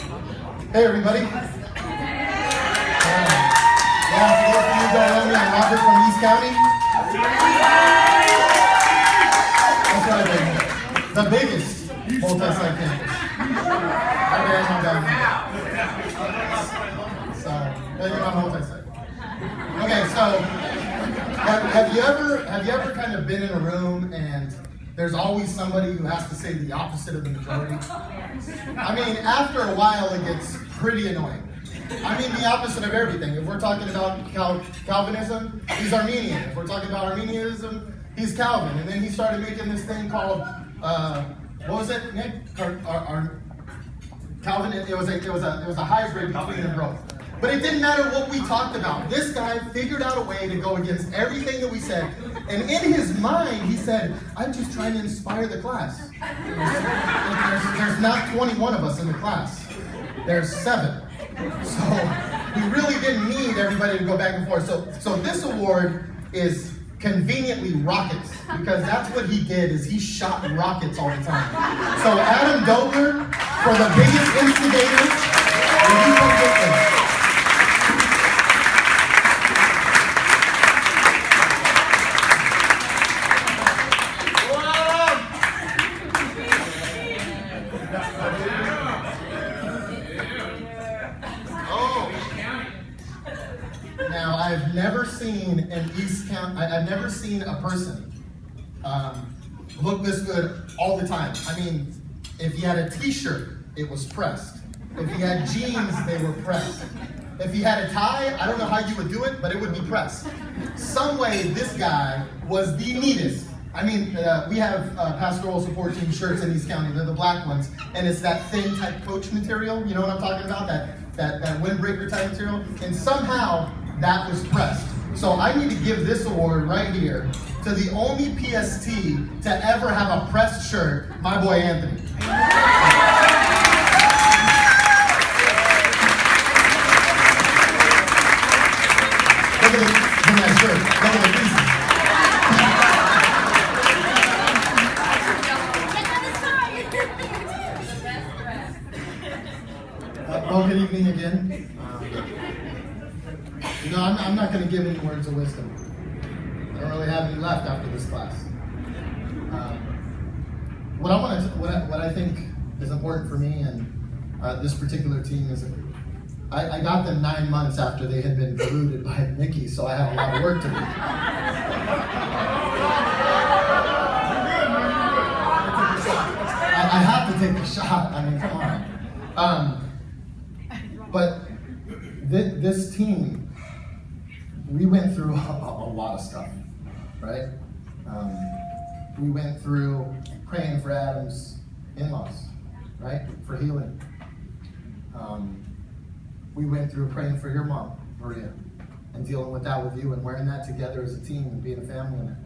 Hey everybody. Yeah, for those of you who don't know me, I'm Robert from East County. That's right, baby. The biggest multi-site campus. So, you're not multi-site. Okay, so have you ever kind of been in a room and there's always somebody who has to say the opposite of the majority? I mean, after a while, it gets pretty annoying. I mean, the opposite of everything. If we're talking about Calvinism, he's Armenian. If we're talking about Armenianism, he's Calvin. And then he started making this thing called, what was it, Nick? Calvin. It was a hybrid between them both. But it didn't matter what we talked about. This guy figured out a way to go against everything that we said. And in his mind, he said, I'm just trying to inspire the class. There's not 21 of us in the class. There's 7. So we really didn't need everybody to go back and forth. So this award is conveniently rockets, because that's what he did, is he shot rockets all the time. So Adam Dobler, for the biggest instigator, will you come get this? Now, I've never seen an East County, I've never seen a person look this good all the time. I mean, if you had a t-shirt, it was pressed. If you had jeans, they were pressed. If you had a tie, I don't know how you would do it, but it would be pressed. Some way, this guy was the neatest. I mean, we have pastoral support team shirts in East County. They're the black ones, and it's that thin type coach material. You know what I'm talking about? That windbreaker type material. And somehow that was pressed. So I need to give this award right here to the only PST to ever have a pressed shirt, my boy Anthony. Look at that shirt. Look at the pieces. Well, good evening again. You know, I'm not going to give any words of wisdom. I don't really have any left after this class. What I think is important for me and this particular team is, I got them 9 months after they had been deluded by Nikki, so I have a lot of work to do. I have to take the shot. I mean, come on. But this team, we went through a lot of stuff, right? We went through praying for Adam's in-laws, right? For healing. We went through praying for your mom, Maria, and dealing with that with you and wearing that together as a team and being a family unit.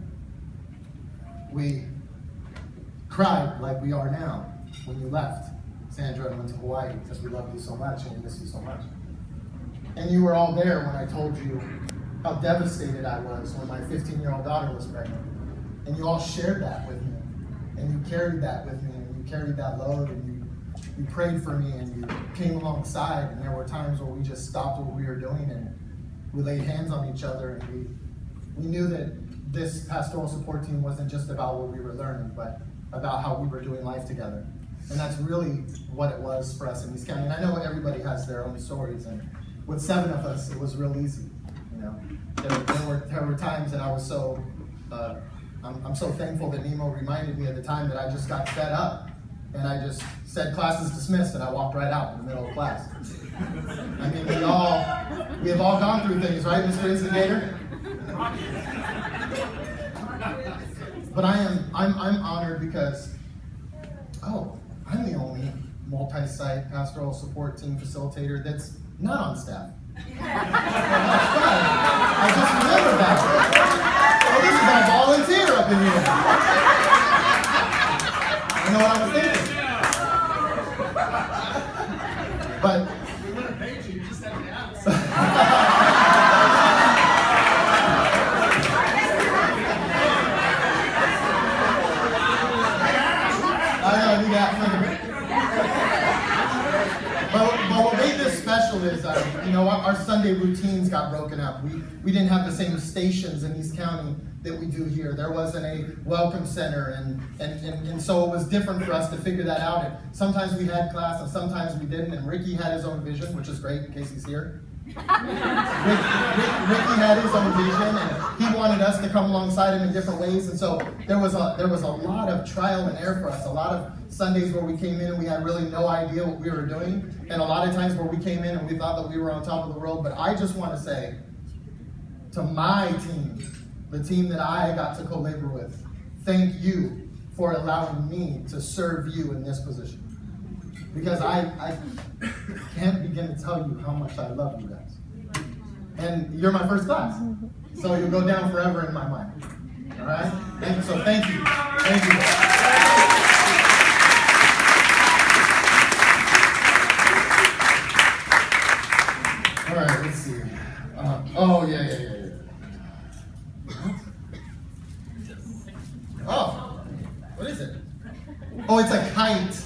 We cried like we are now when you left Sandra and went to Hawaii, because we love you so much and we miss you so much. And you were all there when I told you how devastated I was when my 15-year-old daughter was pregnant. And you all shared that with me. And you carried that with me, and you carried that load, and you prayed for me, and you came alongside. And there were times where we just stopped what we were doing and we laid hands on each other, and we knew that this pastoral support team wasn't just about what we were learning, but about how we were doing life together. And that's really what it was for us in East County. And I know everybody has their own stories, and with 7 of us, it was real easy. You know, there were times that I was so, I'm so thankful that Nemo reminded me of the time that I just got fed up, and I just said class is dismissed, and I walked right out in the middle of class. I mean, we have all gone through things, right, Mr. Instigator? But I'm honored because, I'm the only multi-site pastoral support team facilitator that's not on staff. I just remembered that. Oh, this is my volunteer up in here. I know what I was thinking. But we would have paid you, just have to ask. I know, you got special is, our Sunday routines got broken up. We didn't have the same stations in East County that we do here. There wasn't a welcome center, and so it was different for us to figure that out. And sometimes we had class, and sometimes we didn't. And Ricky had his own vision, which is great in case he's here. Ricky had his own vision, and he wanted us to come alongside him in different ways. And so there was a lot of trial and error for us. A lot of Sundays where we came in and we had really no idea what we were doing, and a lot of times where we came in and we thought that we were on top of the world. But I just want to say to my team, the team that I got to co-labor with, thank you for allowing me to serve you in this position. Because I can't begin to tell you how much I love you guys. And you're my first class, so you'll go down forever in my mind. All right? Thank you. So thank you. Thank you. All right, let's see. Yeah. Oh, what is it? Oh, it's a kite.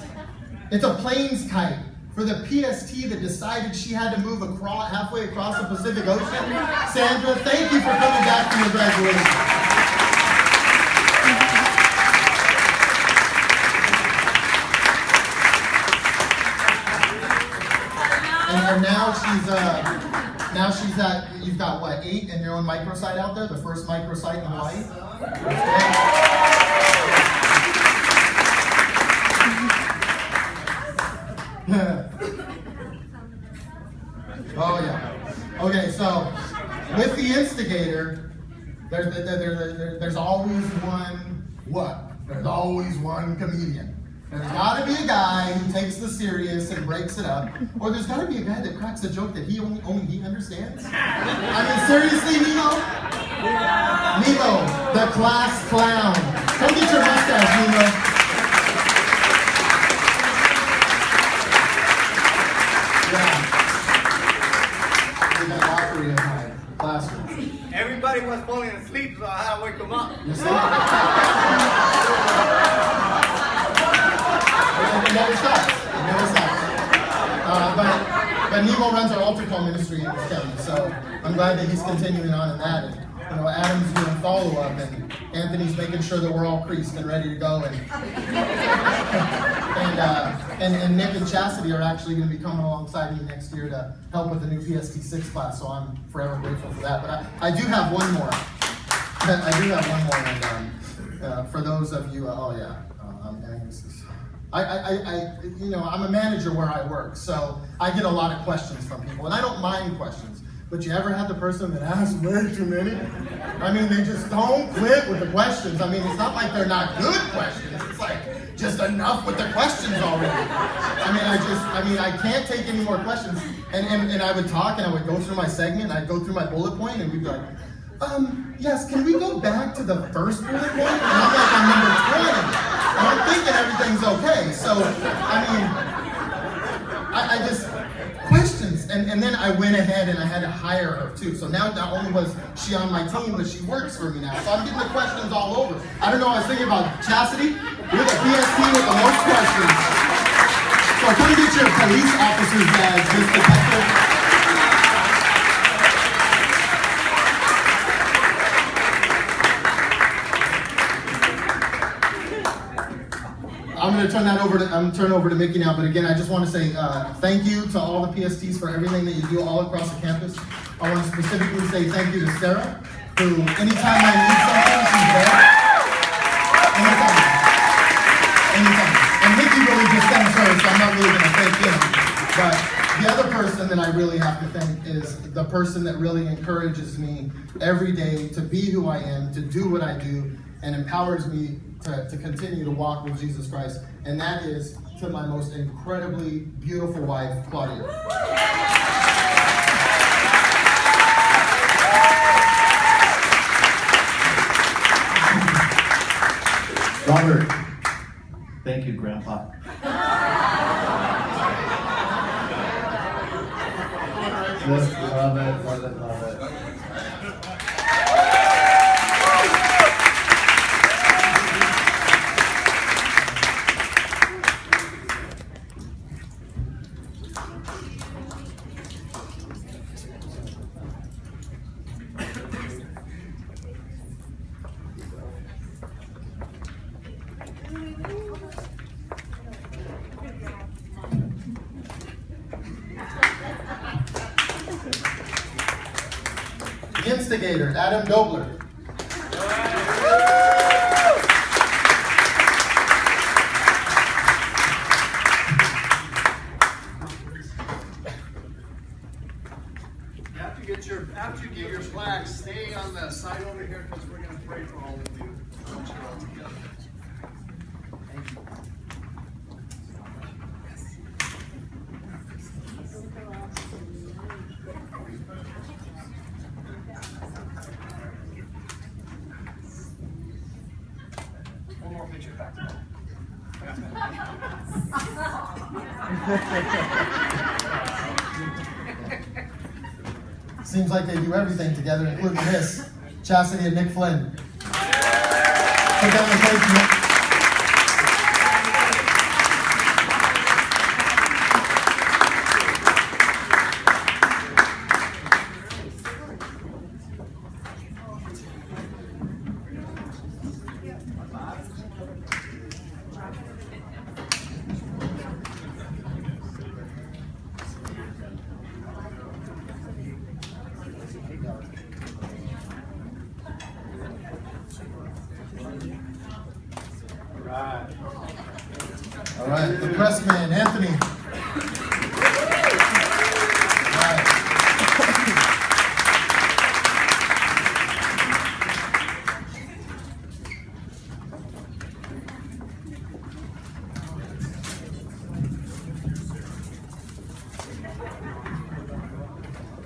It's a planes kite for the PST that decided she had to move halfway across the Pacific Ocean. Sandra, thank you for coming back from your graduation. And now she's at, you've got what, 8 in your own microsite out there, the first microsite in Hawaii? Oh yeah. Okay, so with the instigator, there's always one what? There's always one comedian. There's got to be a guy who takes the serious and breaks it up, or there's got to be a guy that cracks a joke that only he understands. I mean, seriously, Nemo? Nemo, the class clown. Come get your mustache, Nemo. In my classroom. Everybody was falling asleep, so I had to wake them up. You see? It never stops. It never stops. But Nemo runs our altar call ministry in this county, so I'm glad that he's continuing on in that. And Adam's doing follow-up, and Anthony's making sure that we're all creased and ready to go. And Nick and Chastity are actually going to be coming alongside me next year to help with the new PST 6 class, so I'm forever grateful for that. But I do have one more. And for those of you, I'm a manager where I work, so I get a lot of questions from people, and I don't mind questions. But you ever have the person that asks way too many? I mean, they just don't quit with the questions. I mean, it's not like they're not good questions. It's like just enough with the questions already. I can't take any more questions. And I would talk, and I would go through my segment, and I'd go through my bullet point, and we'd be like, yes, can we go back to the first bullet point? And I'm like, I'm number 20. And I'm thinking everything's okay. So, I just, questions. And then I went ahead and I had to hire her too. So now not only was she on my team, but she works for me now. So I'm getting the questions all over. I don't know, I was thinking about Chastity. You're the PST with the most questions. So come get your police officer's badge, Miss Detective. I'm going to turn over to Mickey now, but again, I just want to say thank you to all the PSTs for everything that you do all across the campus. I want to specifically say thank you to Sarah, who anytime I need something, she's there. Anytime. And Mickey really just thanks her, so I'm not really going to thank him. But the other person that I really have to thank is the person that really encourages me every day to be who I am, to do what I do, and empowers me to continue to walk with Jesus Christ, and that is to my most incredibly beautiful wife, Claudia. Robert, thank you, Grandpa. Just love it. instigator, Adam Dobler. After you get your flags, stay on the side over here because we're going to pray for all of you. I want you all together. Thank you. One more picture back. Seems like they do everything together, including this. Chastity and Nick Flynn. Put down the page, Nick. All right, the press man, Anthony.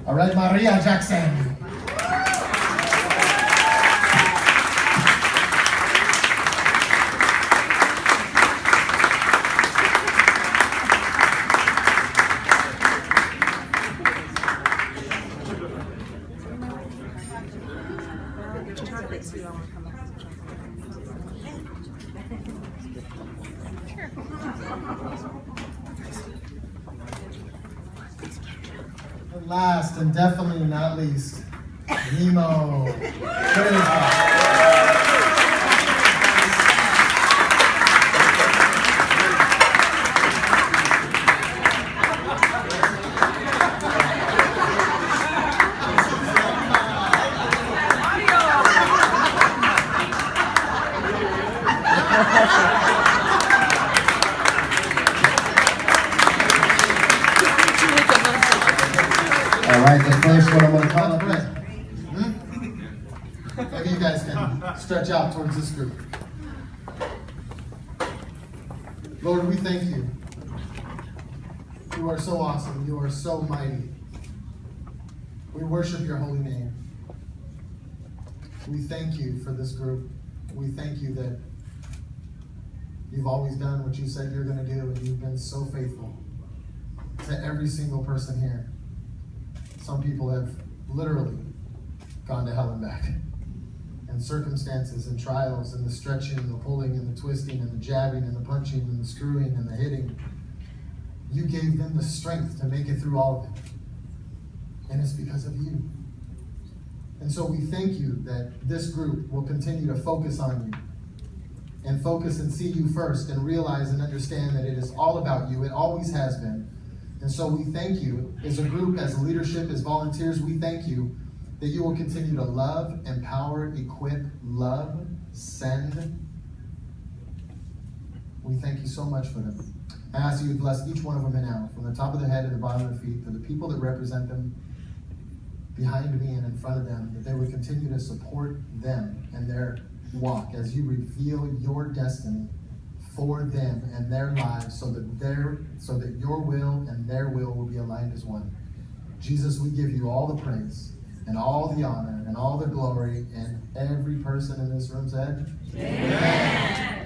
All right, Maria Jackson. And last and definitely not least, Nemo. All right, the first one I'm going to call up. Maybe you guys can stretch out towards this group. Lord, we thank you. You are so awesome. You are so mighty. We worship your holy name. We thank you for this group. We thank you that you've always done what you said you're going to do, and you've been so faithful to every single person here. Some people have literally gone to hell and back. And circumstances and trials and the stretching and the pulling and the twisting and the jabbing and the punching and the screwing and the hitting. You gave them the strength to make it through all of it. And it's because of you. And so we thank you that this group will continue to focus on you. And focus and see you first and realize and understand that it is all about you. It always has been. And so we thank you as a group, as leadership, as volunteers, we thank you that you will continue to love, empower, equip, love, send. We thank you so much for them. I ask you to bless each one of them now, from the top of the head to the bottom of the feet, to the people that represent them behind me and in front of them, that they would continue to support them and their walk as you reveal your destiny for them and their lives, so that your will and their will be aligned as one. Jesus, we give you all the praise and all the honor and all the glory, and every person in this room said, Amen.